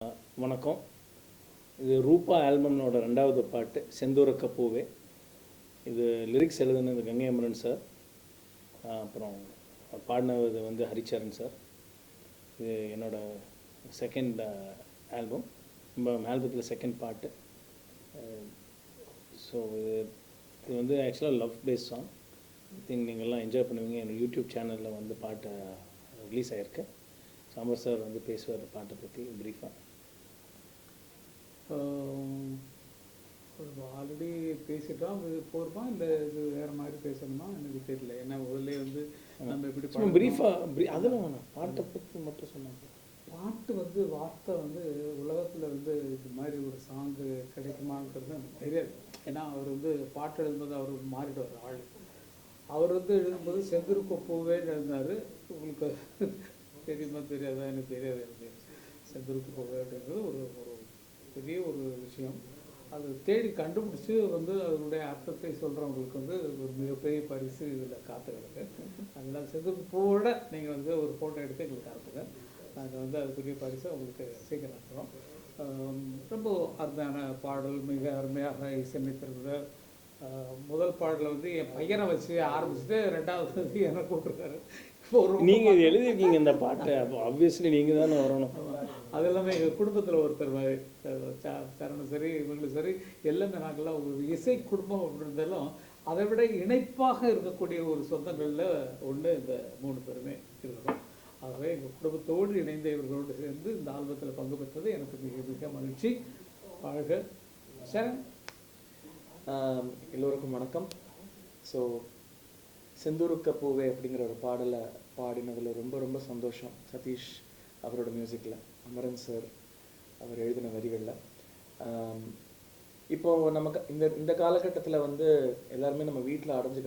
வணக்கம். இது ரூபா ஆல்பம்னோட 2வது பாட்டு செந்தூரக்க பூவே. இது லிரிக்ஸ் எழுதுனது கங்கை அமரன் சார், அப்புறம் பாடினது வந்து ஹரிச்சரன் சார். இது என்னோட செகண்ட் ஆல்பம், நம்ம ஆல்பத்தில் செகண்ட் பாட்டு. ஸோ இது வந்து ஆக்சுவலாக love base song. I think நீங்கள்லாம் என்ஜாய் பண்ணுவீங்க. என்னோடய யூடியூப் சேனலில் வந்து பாட்டை ரிலீஸ் ஆகிருக்கு. சாம்பர் சார் வந்து பேசுவார் பாட்டை பற்றி ப்ரீஃபாக. ஆல்ரெடி பேசிட்டோம், இது போகிறோமா இல்லை இது வேறு மாதிரி பேசணுமா எனக்கு தெரியல. ஏன்னா முதல்ல வந்து நம்ம எப்படி ப்ரீஃபாக அதெல்லாம் வேணாம், பாட்டை பற்றி மட்டும் சொன்னாங்க. பாட்டு வந்து வார்த்தை வந்து உலகத்தில் வந்து இது மாதிரி ஒரு சாங்கு கிடைக்குமான்றது எனக்கு தெரியாது. ஏன்னா அவர் வந்து பாட்டு எழுதும்போது அவர் மாறிடுவார் ஆள். அவர் வந்து எழுதும்போது செந்தூரக்க பூவேன்னு எழுதினார். உங்களுக்கு தெரியுமா தெரியாதா எனக்கு தெரியாது. எனக்கு செந்தூரக்க பூவே அப்படிங்கிறது ஒரு ஒரு பெரிய ஒரு விஷயம். அது தேடி கண்டுபிடிச்சி வந்து அதனுடைய அர்த்தத்தை சொல்கிறவங்களுக்கு வந்து ஒரு மிகப்பெரிய பரிசு இதில் காத்து கிடக்கு. அதனால் செந்தூரக்க பூவோட நீங்கள் வந்து ஒரு ஃபோட்டோ எடுத்து எங்களுக்கு அனுப்புங்க. நாங்கள் வந்து அதுக்குரிய பரிசை உங்களுக்கு சீக்கிரம் அனுப்புகிறோம். ரொம்ப அருமையான பாடல், மிக அருமையாக இசையமைத்திருந்த முதல் பாடலில் வந்து என் பையனை வச்சு ஆரம்பிச்சுட்டு 2வது வந்து என்னை கூப்பிட்ருக்காரு. நீங்கள் இது எழுதியிருக்கீங்க இந்த பாட்டை, அப்போ ஆப்வியஸ்லி நீங்கள் தானே வரணும். அது எல்லாமே எங்கள் குடும்பத்தில் ஒருத்தர் மாதிரி சரணம் சரி, இவங்களும் சரி, எல்லாமே நாங்கள்லாம் ஒரு இசை குடும்பம் அப்படின்றதாலும் அதை விட இணைப்பாக இருக்கக்கூடிய ஒரு சொந்தங்களில் ஒன்று இந்த 3 பேருமே இருக்கிறோம். ஆகவே எங்கள் குடும்பத்தோடு இணைந்த இவர்களோடு சேர்ந்து இந்த ஆல்பத்தில் பங்கு பெற்றது எனக்கு மிக மிக மகிழ்ச்சி. வாழ்க சரண். எல்லோருக்கும் வணக்கம். ஸோ செந்தூரக்க பூவே அப்படிங்கிற ஒரு பாடலை பாடினதில் ரொம்ப ரொம்ப சந்தோஷம். சதீஷ் அவரோட மியூசிக்கில், அமரன் சார் அவர் எழுதின வரிகளில். இப்போது நமக்கு இந்த காலகட்டத்தில் வந்து எல்லாருமே நம்ம வீட்டில் அடைஞ்சு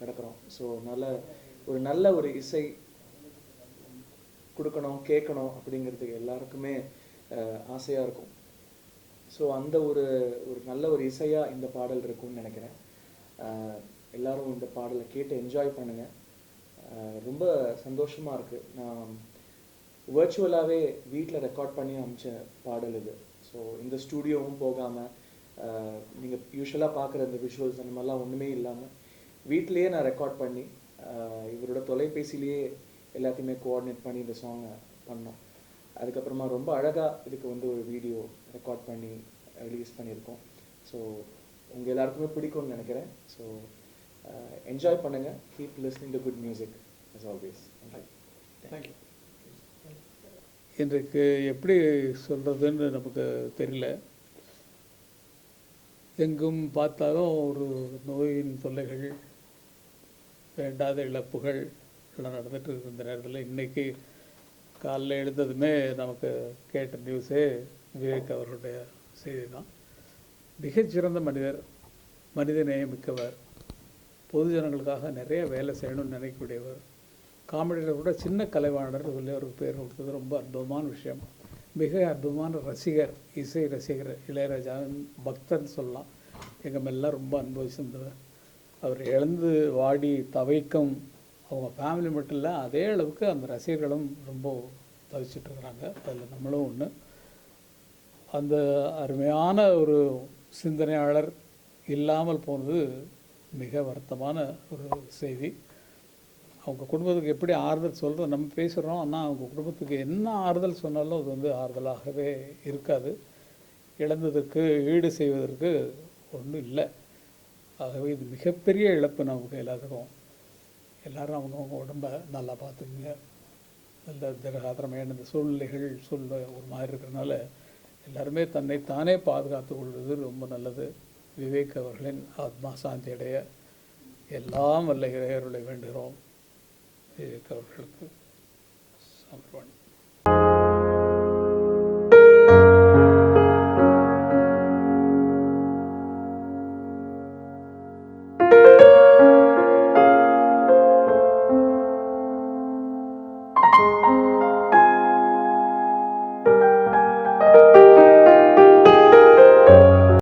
கிடக்கிறோம். ஸோ நல்ல ஒரு இசை கொடுக்கணும், கேட்கணும் அப்படிங்கிறதுக்கு எல்லாருக்குமே ஆசையாக இருக்கும். ஸோ அந்த ஒரு நல்ல ஒரு இசையாக இந்த பாடல் இருக்கும்னு நினைக்கிறேன். எல்லோரும் இந்த பாடலை கேட்டு என்ஜாய் பண்ணுங்கள். ரொம்ப சந்தோஷமாக இருக்குது. நான் வர்ச்சுவலாகவே வீட்டில் ரெக்கார்ட் பண்ணி அனுப்பிச்ச பாடல் இது. ஸோ இந்த ஸ்டூடியோவும் போகாமல், நீங்கள் யூஸ்வலாக பார்க்குற இந்த விஷுவல்ஸ் அந்த மாதிரிலாம் ஒன்றுமே இல்லாமல் வீட்டிலையே நான் ரெக்கார்ட் பண்ணி இவரோட தொலைபேசியிலேயே எல்லாத்தையுமே கோஆர்டினேட் பண்ணி இந்த சாங்கை பண்ணோம். அதுக்கப்புறமா ரொம்ப அழகாக இதுக்கு வந்து ஒரு வீடியோ ரெக்கார்ட் பண்ணி ரிலீஸ் பண்ணியிருக்கோம். ஸோ உங்கள் எல்லாருக்குமே பிடிக்கும்னு நினைக்கிறேன். ஸோ என்ஜாய் பண்ணுங்கள். Keep listening to good music as always. Thank you. இன்றைக்கு எப்படி சொல்கிறதுன்னு நமக்கு தெரியல. எங்கும் பார்த்தாலும் ஒரு நோயின் தொல்லைகள், வேண்டாத இழப்புகள் எல்லாம் நடந்துட்டு இருக்கு. இந்த நேரத்தில் இன்றைக்கி காலையில் எழுந்ததுமே நமக்கு கேட்ட நியூஸே விவேக் அவர்களுடைய செய்தி தான். மிகச்சிறந்த மனிதர், மனித நேயமிக்கவர், பொதுஜனங்களுக்காக நிறைய வேலை செய்யணும்னு நினைக்கக்கூடியவர், காமெடியில் கூட சின்ன கலைவாணர் சொல்லி அவருக்கு பேர் கொடுத்தது ரொம்ப அற்புதமான விஷயம். மிக அற்புதமான ரசிகர், இசை ரசிகர், இளையராஜாவின் பக்தன் சொல்லலாம். எங்கள் மேலாம் ரொம்ப அனுபவிச்சிருந்தவர். அவர் இழந்து வாடி தவிக்கும் அவங்க ஃபேமிலி மட்டும் இல்லை, அதே அளவுக்கு அந்த ரசிகர்களும் ரொம்ப தவிச்சிட்ருக்குறாங்க. அதில் நம்மளும் ஒன்று. அந்த அருமையான ஒரு சிந்தனையாளர் இல்லாமல் போனது மிக வருத்தமான ஒரு செய்தி. அவங்க குடும்பத்துக்கு எப்படி ஆறுதல் சொல்கிறது நம்ம பேசுகிறோம், ஆனால் அவங்க குடும்பத்துக்கு என்ன ஆறுதல் சொன்னாலும் அது வந்து ஆறுதலாகவே இருக்காது. இழந்ததற்கு ஈடு செய்வதற்கு ஒன்றும் இல்லை. ஆகவே இது மிகப்பெரிய இழப்பு நமக்கு எல்லாத்துக்கும். எல்லோரும் அவங்கவுங்க உடம்பை நல்லா பார்த்துக்குங்க. நல்ல திடகாத்திரமான இந்த சூழ்நிலைகள் ஒரு மாதிரி இருக்கிறனால எல்லாருமே தன்னைத்தானே பாதுகாத்து கொள்வது ரொம்ப நல்லது. விவேக் அவர்களின் ஆத்மா சாந்தி அடைய எல்லாம் வல்ல இறையருளை வேண்டுகிறோம். விவேக் அவர்களுக்கு சமர்ப்பணம்.